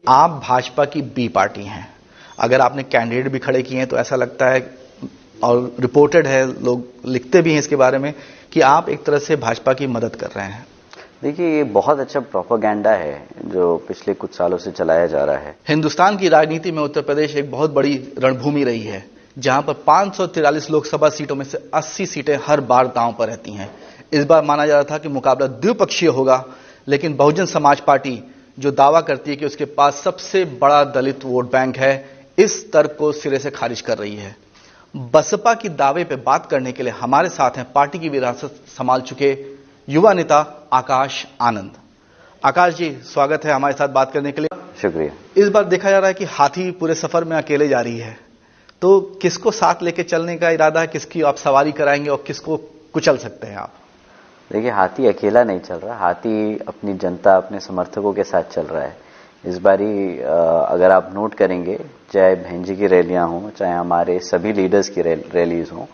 आप भाजपा की B party हैं। अगर आपने कैंडिडेट भी खड़े किए हैं तो ऐसा लगता है और रिपोर्टेड है, लोग लिखते भी हैं इसके बारे में कि आप एक तरह से भाजपा की मदद कर रहे हैं। देखिए, ये बहुत अच्छा प्रोपेगेंडा है जो पिछले कुछ सालों से चलाया जा रहा है। हिंदुस्तान की राजनीति में उत्तर प्रदेश एक बहुत बड़ी रणभूमि रही है, जहां पर 543 लोकसभा सीटों में से 80 सीटें हर बार दांव पर रहती हैं। इस बार माना जा रहा था कि मुकाबला द्विपक्षीय होगा, लेकिन बहुजन समाज पार्टी जो दावा करती है कि उसके पास सबसे बड़ा दलित वोट बैंक है, इस तर्क को सिरे से खारिज कर रही है। बसपा की दावे पे बात करने के लिए हमारे साथ हैं पार्टी की विरासत संभाल चुके युवा नेता आकाश आनंद। आकाश जी, स्वागत है हमारे साथ बात करने के लिए। शुक्रिया। इस बार देखा जा रहा है कि हाथी पूरे सफर में अकेले जा रही है, तो किसको साथ लेके चलने का इरादा है? किसकी आप सवारी कराएंगे और किसको कुचल सकते हैं आप? देखिए, हाथी अकेला नहीं चल रहा, हाथी अपनी जनता, अपने समर्थकों के साथ चल रहा है। इस बारी अगर आप नोट करेंगे, चाहे बहन की रैलियां हों, चाहे हमारे सभी लीडर्स की रैलीज हों,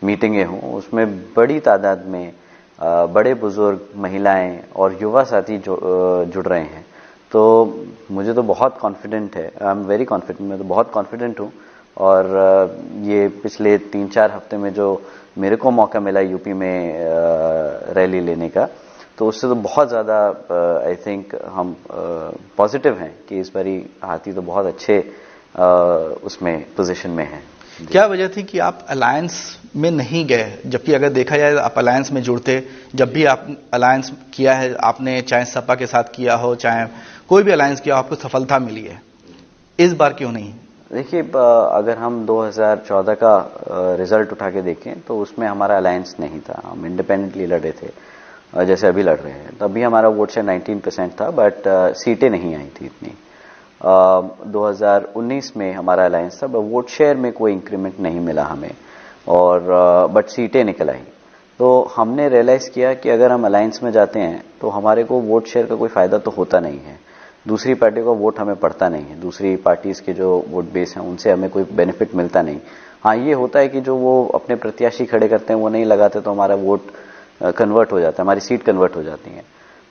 मीटिंगें हों, उसमें बड़ी तादाद में बड़े बुजुर्ग, महिलाएं और युवा साथी जुड़ रहे हैं। तो मुझे तो बहुत कॉन्फिडेंट है, आई एम वेरी कॉन्फिडेंट, मैं तो बहुत कॉन्फिडेंट हूँ। और ये पिछले 3-4 हफ्ते में जो मेरे को मौका मिला यूपी में रैली लेने का, तो उससे तो बहुत ज़्यादा आई थिंक हम पॉजिटिव हैं कि इस बारी हाथी तो बहुत अच्छे उसमें पोजीशन में है। क्या वजह थी कि आप अलायंस में नहीं गए, जबकि अगर देखा जाए आप अलायंस में जुड़ते? जब भी आप अलायंस किया है आपने, चाहे सपा के साथ किया हो, चाहे कोई भी अलायंस किया हो, आपको सफलता मिली है। इस बार क्यों नहीं? देखिए, अगर हम 2014 का रिजल्ट उठा के देखें तो उसमें हमारा अलायंस नहीं था, हम इंडिपेंडेंटली लड़े थे जैसे अभी लड़ रहे हैं। तभी हमारा वोट शेयर 19% था, बट सीटें नहीं आई थी इतनी। 2019 में हमारा अलायंस था, वोट शेयर में कोई इंक्रीमेंट नहीं मिला हमें, और बट सीटें निकल आई। तो हमने रियलाइज किया कि अगर हम अलायंस में जाते हैं तो हमारे को वोट शेयर का कोई फायदा तो होता नहीं है, दूसरी पार्टी का वोट हमें पड़ता नहीं है, दूसरी पार्टीज के जो वोट बेस हैं उनसे हमें कोई बेनिफिट मिलता नहीं। हाँ, ये होता है कि जो वो अपने प्रत्याशी खड़े करते हैं वो नहीं लगाते तो हमारा वोट कन्वर्ट हो जाता है, हमारी सीट कन्वर्ट हो जाती है।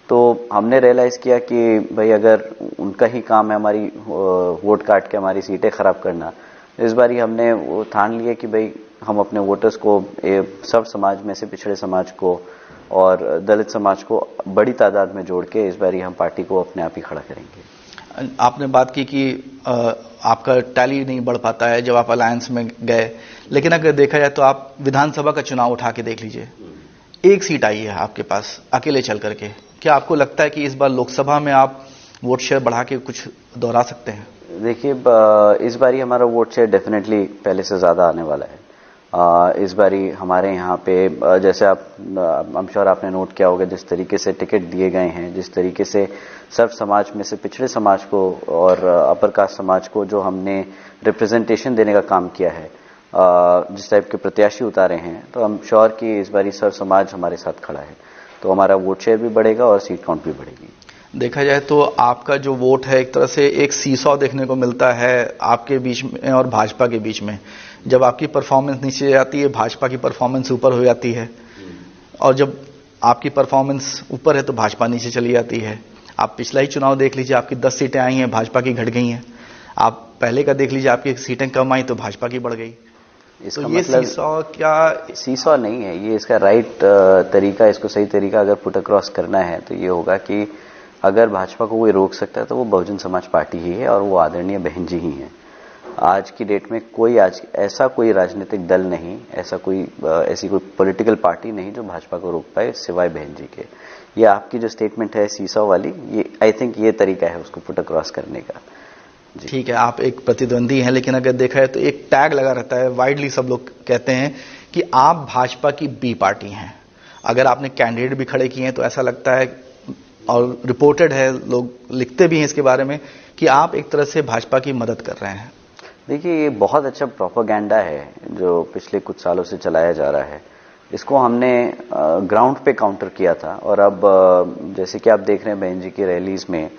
तो हमने रियलाइज किया कि भाई अगर उनका ही काम है हमारी वोट काट के हमारी सीटें खराब करना, इस बारी हमने वो ठान लिया कि भाई हम अपने वोटर्स को, सब समाज में से पिछड़े समाज को और दलित समाज को बड़ी तादाद में जोड़ के इस बारी हम पार्टी को अपने आप ही खड़ा करेंगे। आपने बात की कि आपका टैली नहीं बढ़ पाता है जब आप अलायंस में गए, लेकिन अगर देखा जाए तो आप विधानसभा का चुनाव उठा के देख लीजिए, एक सीट आई है आपके पास अकेले चल करके। क्या आपको लगता है कि इस बार लोकसभा में आप वोट शेयर बढ़ा के कुछ दोहरा सकते हैं? देखिए, इस बारी हमारा वोट शेयर डेफिनेटली पहले से ज्यादा आने वाला है। इस बारी हमारे यहाँ पे जैसे आई एम श्योर आपने नोट किया होगा, जिस तरीके से टिकट दिए गए हैं, जिस तरीके से सर्व समाज में से पिछड़े समाज को और अपर कास्ट समाज को जो हमने रिप्रेजेंटेशन देने का काम किया है, जिस टाइप के प्रत्याशी उतारे हैं, तो आई एम श्योर कि इस बारी सर्व समाज हमारे साथ खड़ा है, तो हमारा वोट शेयर भी बढ़ेगा और सीट काउंट भी बढ़ेगी। देखा जाए तो आपका जो वोट है एक तरह से एक सीसॉ देखने को मिलता है आपके बीच में और भाजपा के बीच में। जब आपकी परफॉर्मेंस नीचे जाती है, भाजपा की परफॉर्मेंस ऊपर हो जाती है, और जब आपकी परफॉर्मेंस ऊपर है तो भाजपा नीचे चली जाती है। आप पिछला ही चुनाव देख लीजिए, आपकी 10 सीटें आई हैं, भाजपा की घट गई हैं। आप पहले का देख लीजिए, आपकी सीटें कम आई तो भाजपा की बढ़ गई। इसका तो ये मतलब सीसॉ क्या? सीसॉ नहीं है ये, इसका राइट तरीका, इसको सही तरीका अगर पुट अक्रॉस करना है तो ये होगा कि अगर भाजपा को कोई रोक सकता है तो वो बहुजन समाज पार्टी ही है, और वो आदरणीय बहन जी ही हैं। आज की डेट में कोई ऐसा कोई राजनीतिक दल नहीं, ऐसी कोई पॉलिटिकल पार्टी नहीं जो भाजपा को रोक पाए सिवाय बहन जी के। ये आपकी जो स्टेटमेंट है सीसॉ वाली, ये आई थिंक ये तरीका है उसको पुट अक्रॉस करने का। ठीक है, आप एक प्रतिद्वंदी हैं, लेकिन अगर देखा है तो एक टैग लगा रहता है, वाइडली सब लोग कहते हैं कि आप भाजपा की बी पार्टी हैं। अगर आपने कैंडिडेट भी खड़े किए हैं तो ऐसा लगता है, और रिपोर्टेड है, लोग लिखते भी हैं इसके बारे में, कि आप एक तरह से भाजपा की मदद कर रहे हैं। देखिए, ये बहुत अच्छा प्रोपेगेंडा है जो पिछले कुछ सालों से चलाया जा रहा है। इसको हमने ग्राउंड पे काउंटर किया था, और अब जैसे कि आप देख रहे हैं बहन जी की रैलीज में,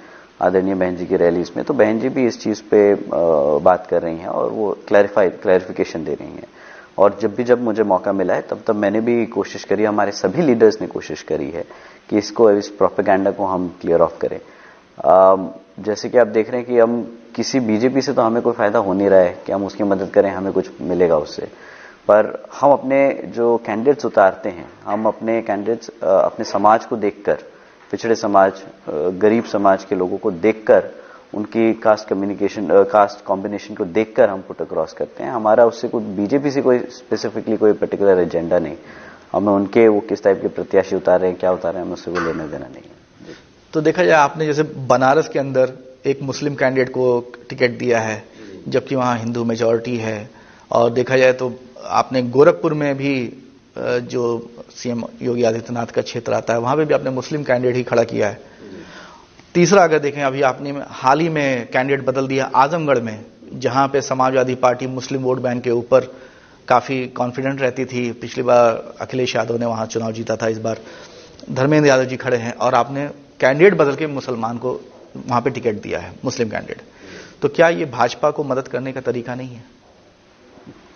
आदरणीय बहन जी की रैलीज में, तो बहन जी भी इस चीज पे बात कर रही हैं और वो क्लैरिफिकेशन दे रही हैं। और जब मुझे मौका मिला है तब मैंने भी कोशिश करी, हमारे सभी लीडर्स ने कोशिश करी है कि इस प्रोपेगेंडा को हम क्लियर ऑफ करें। जैसे कि आप देख रहे हैं कि हम किसी बीजेपी से तो हमें कोई फायदा हो नहीं रहा है कि हम उसकी मदद करें, हमें कुछ मिलेगा उससे, पर हम अपने जो कैंडिडेट्स उतारते हैं, हम अपने कैंडिडेट्स अपने समाज को देखकर, पिछड़े समाज, गरीब समाज के लोगों को देखकर, उनकी कास्ट कॉम्बिनेशन को देखकर हम पुट अक्रॉस करते हैं। हमारा उससे कोई बीजेपी से कोई स्पेसिफिकली कोई पर्टिकुलर एजेंडा नहीं, हमें उनके वो किस टाइप के प्रत्याशी उतार रहे हैं, क्या उतार रहे हैं, हमें उससे कोई लेना देना नहीं है। तो देखा जाए आपने जैसे बनारस के अंदर एक मुस्लिम कैंडिडेट को टिकट दिया है, जबकि वहां हिंदू मेजॉरिटी है, और देखा जाए तो आपने गोरखपुर में भी जो सीएम योगी आदित्यनाथ का क्षेत्र आता है वहां पे भी आपने मुस्लिम कैंडिडेट ही खड़ा किया है। तीसरा अगर देखें, अभी आपने हाल ही में कैंडिडेट बदल दिया आजमगढ़ में, जहां पे समाजवादी पार्टी मुस्लिम वोट बैंक के ऊपर काफी कॉन्फिडेंट रहती थी। पिछली बार अखिलेश यादव ने वहां चुनाव जीता था, इस बार धर्मेंद्र यादव जी खड़े हैं और आपने कैंडिडेट बदल के मुसलमान को वहां पे टिकट दिया है, मुस्लिम कैंडिडेट। तो क्या ये भाजपा को मदद करने का तरीका नहीं है?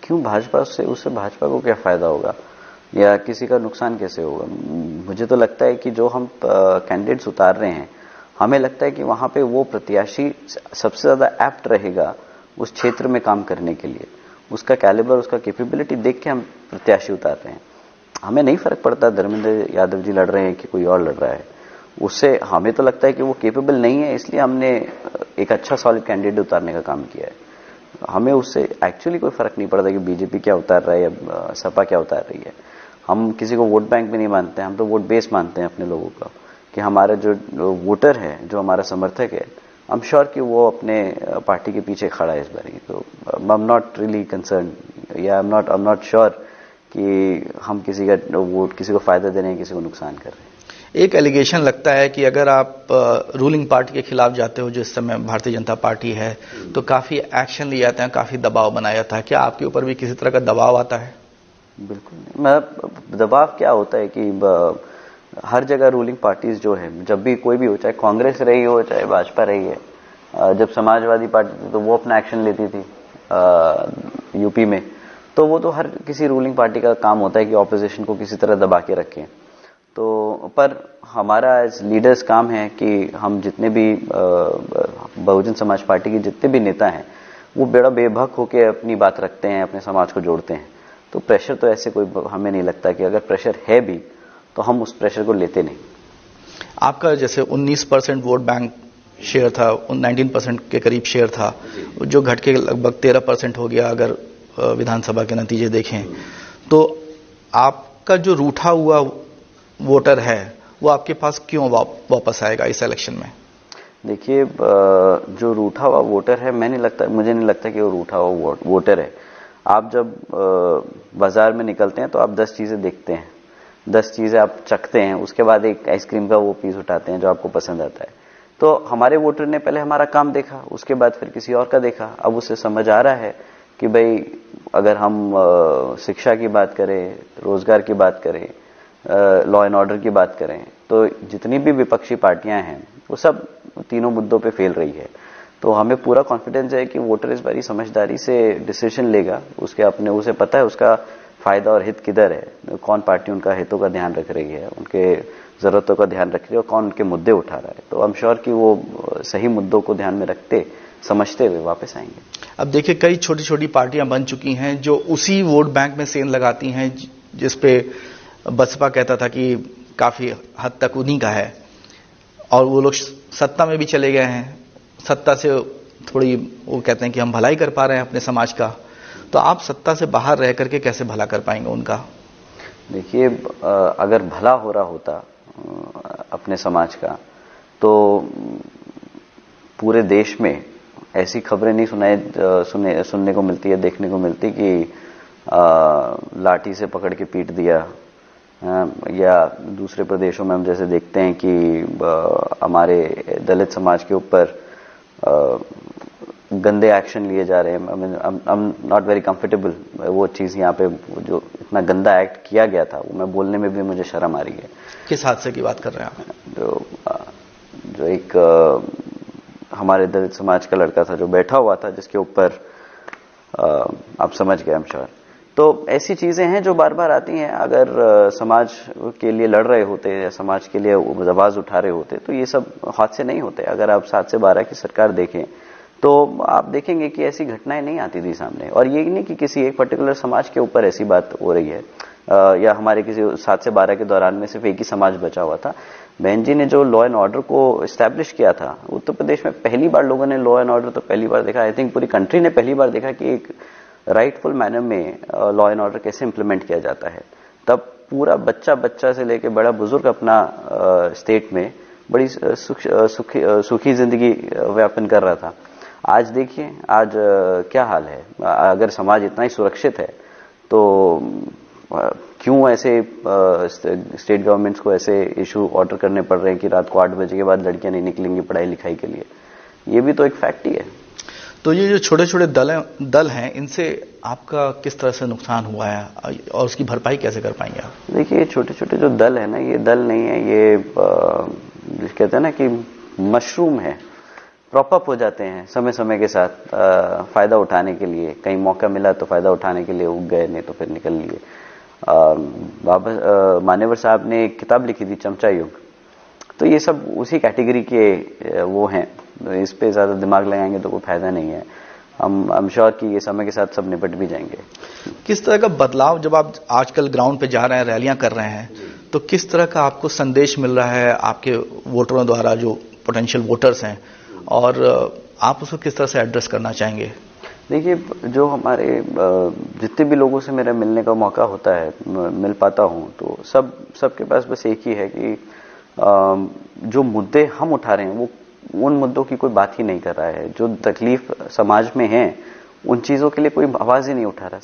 क्यों भाजपा से, उससे भाजपा को क्या फायदा होगा या किसी का नुकसान कैसे होगा? मुझे तो लगता है कि जो हम कैंडिडेट्स उतार रहे हैं, हमें लगता है कि वहां पे वो प्रत्याशी सबसे ज्यादा एप्ट रहेगा उस क्षेत्र में काम करने के लिए, उसका कैलिबर, उसका कैपेबिलिटी देख के हम प्रत्याशी उतार रहे हैं। हमें नहीं फर्क पड़ता धर्मेंद्र यादव जी लड़ रहे हैं कि कोई और लड़ रहा है, उससे हमें तो लगता है कि वो कैपेबल नहीं है, इसलिए हमने एक अच्छा सॉलिड कैंडिडेट उतारने का काम किया है। हमें उससे एक्चुअली कोई फर्क नहीं पड़ता कि बीजेपी क्या उतार रहा है या सपा क्या उतार रही है। हम किसी को वोट बैंक भी नहीं मानते हैं, हम तो वोट बेस मानते हैं अपने लोगों का, कि हमारा जो वोटर है, जो हमारा समर्थक है, आई एम श्योर कि वो अपने पार्टी के पीछे खड़ा है इस बार। तो I am not really concern या आई एम नॉट श्योर कि हम किसी का वोट, किसी को फायदा दे रहे हैं, किसी को नुकसान कर रहे हैं। एक एलिगेशन लगता है कि अगर आप रूलिंग पार्टी के खिलाफ जाते हो, जो इस समय भारतीय जनता पार्टी है, तो काफी एक्शन लिए जाते हैं, काफी दबाव बनाया जाता है। क्या आपके ऊपर भी किसी तरह का दबाव आता है? बिल्कुल नहीं। दबाव क्या होता है कि हर जगह रूलिंग पार्टीज जो है, जब भी कोई भी हो, चाहे कांग्रेस रही हो चाहे भाजपा रही है, जब समाजवादी पार्टी थी तो वो अपना एक्शन लेती थी यूपी में, तो वो तो हर किसी रूलिंग पार्टी का काम होता है कि ऑपोजिशन को किसी तरह दबा के रखें। तो पर हमारा एज लीडर्स काम है कि हम जितने भी बहुजन समाज पार्टी के जितने भी नेता हैं, वो बड़ा बेभक होकर अपनी बात रखते हैं, अपने समाज को जोड़ते हैं। तो प्रेशर तो ऐसे कोई हमें नहीं लगता, कि अगर प्रेशर है भी तो हम उस प्रेशर को लेते नहीं। आपका जैसे 19% वोट बैंक शेयर था, 19% के करीब शेयर था, जो घट के लगभग 13% हो गया अगर विधानसभा के नतीजे देखें। तो आपका जो रूठा हुआ वोटर है वो आपके पास क्यों वापस आएगा इस इलेक्शन में? देखिए, जो रूठा हुआ वोटर है, मुझे नहीं लगता कि वो रूठा हुआ वोटर है। आप जब बाजार में निकलते हैं तो आप 10 चीजें देखते हैं, 10 चीजें आप चखते हैं, उसके बाद एक आइसक्रीम का वो पीस उठाते हैं जो आपको पसंद आता है। तो हमारे वोटर ने पहले हमारा काम देखा, उसके बाद फिर किसी और का देखा। अब उसे समझ आ रहा है कि भाई अगर हम शिक्षा की बात करें, रोजगार की बात करें, लॉ एंड ऑर्डर की बात करें, तो जितनी भी विपक्षी पार्टियां हैं वो सब तीनों मुद्दों पे फेल रही है। तो हमें पूरा कॉन्फिडेंस है कि वोटर इस बारी समझदारी से डिसीजन लेगा, उसे पता है उसका फायदा और हित किधर है, कौन पार्टी उनका हितों का ध्यान रख रही है, उनके जरूरतों का ध्यान रख रही है और कौन उनके मुद्दे उठा रहा है। तो आई एम श्योर कि वो सही मुद्दों को ध्यान में रखते, समझते हुए वापस आएंगे। अब देखिए, कई छोटी छोटी पार्टियां बन चुकी हैं जो उसी वोट बैंक में सेंध लगाती हैं, जिसपे बसपा कहता था कि काफी हद तक उन्हीं का है, और वो लोग सत्ता में भी चले गए हैं, सत्ता से थोड़ी वो कहते हैं कि हम भलाई कर पा रहे हैं अपने समाज का। तो आप सत्ता से बाहर रह करके कैसे भला कर पाएंगे उनका? देखिए, अगर भला हो रहा होता अपने समाज का, तो पूरे देश में ऐसी खबरें नहीं सुनने को मिलती है, देखने को मिलती कि लाठी से पकड़ के पीट दिया, या दूसरे प्रदेशों में हम जैसे देखते हैं कि हमारे दलित समाज के ऊपर गंदे एक्शन लिए जा रहे हैं। I am not very comfortable वो चीज यहाँ पे, जो इतना गंदा एक्ट किया गया था, वो मैं बोलने में भी मुझे शर्म आ रही है। किस हादसे की बात कर रहे हैं आप? जो एक हमारे दलित समाज का लड़का था जो बैठा हुआ था, जिसके ऊपर आप समझ गए, आई एम श्योर तो ऐसी चीजें हैं जो बार बार आती हैं। अगर समाज के लिए लड़ रहे होते या समाज के लिए आवाज उठा रहे होते तो ये सब हादसे नहीं होते। अगर आप 7 से 12 की सरकार देखें तो आप देखेंगे कि ऐसी घटनाएं नहीं आती थी सामने। और ये नहीं कि किसी एक पर्टिकुलर समाज के ऊपर ऐसी बात हो रही है या हमारे किसी 7 से 12 के दौरान में सिर्फ एक ही समाज बचा हुआ था। बहन जी ने जो लॉ एंड ऑर्डर को एस्टैब्लिश किया था, उत्तर प्रदेश में पहली बार लोगों ने लॉ एंड ऑर्डर तो पहली बार देखा, आई थिंक पूरी कंट्री ने पहली बार देखा कि एक राइटफुल मैनर में लॉ एंड ऑर्डर कैसे इंप्लीमेंट किया जाता है। तब पूरा बच्चा से लेकर बड़ा बुजुर्ग अपना स्टेट में बड़ी सुखी जिंदगी व्यापन कर रहा था। आज देखिए आज क्या हाल है। अगर समाज इतना ही सुरक्षित है तो क्यों ऐसे स्टेट गवर्नमेंट्स को ऐसे इशू ऑर्डर करने पड़ रहे हैं कि रात को 8 बजे के बाद लड़कियां नहीं निकलेंगी पढ़ाई लिखाई के लिए। ये भी तो एक फैक्ट ही है। तो ये जो छोटे छोटे दल हैं, इनसे आपका किस तरह से नुकसान हुआ है और उसकी भरपाई कैसे कर पाएंगे आप? देखिए छोटे छोटे जो दल है ना, ये दल नहीं है, ये कहते हैं ना कि मशरूम है, प्रॉपअप हो जाते हैं समय समय के साथ फायदा उठाने के लिए। कहीं मौका मिला तो फायदा उठाने के लिए उग गए, नहीं तो फिर निकल लिए। बाबा मानेवर साहब ने एक किताब लिखी थी चमचा युग, तो ये सब उसी कैटेगरी के वो हैं। इस पे ज्यादा दिमाग लगाएंगे तो कोई फायदा नहीं है। I'm श्योर कि ये समय के साथ सब निपट भी जाएंगे। किस तरह का बदलाव, जब आप आजकल ग्राउंड पे जा रहे हैं, रैलियां कर रहे हैं, तो किस तरह का आपको संदेश मिल रहा है आपके वोटरों द्वारा, जो पोटेंशियल वोटर्स हैं, और आप उसको किस तरह से एड्रेस करना चाहेंगे? देखिए जो हमारे जितने भी लोगों से मेरा मिलने का मौका होता है, मिल पाता हूं, तो सबके पास बस एक ही है कि जो मुद्दे हम उठा रहे हैं वो उन मुद्दों की कोई बात ही नहीं कर रहा है। जो तकलीफ समाज में है उन चीजों के लिए कोई आवाज ही नहीं उठा रहा।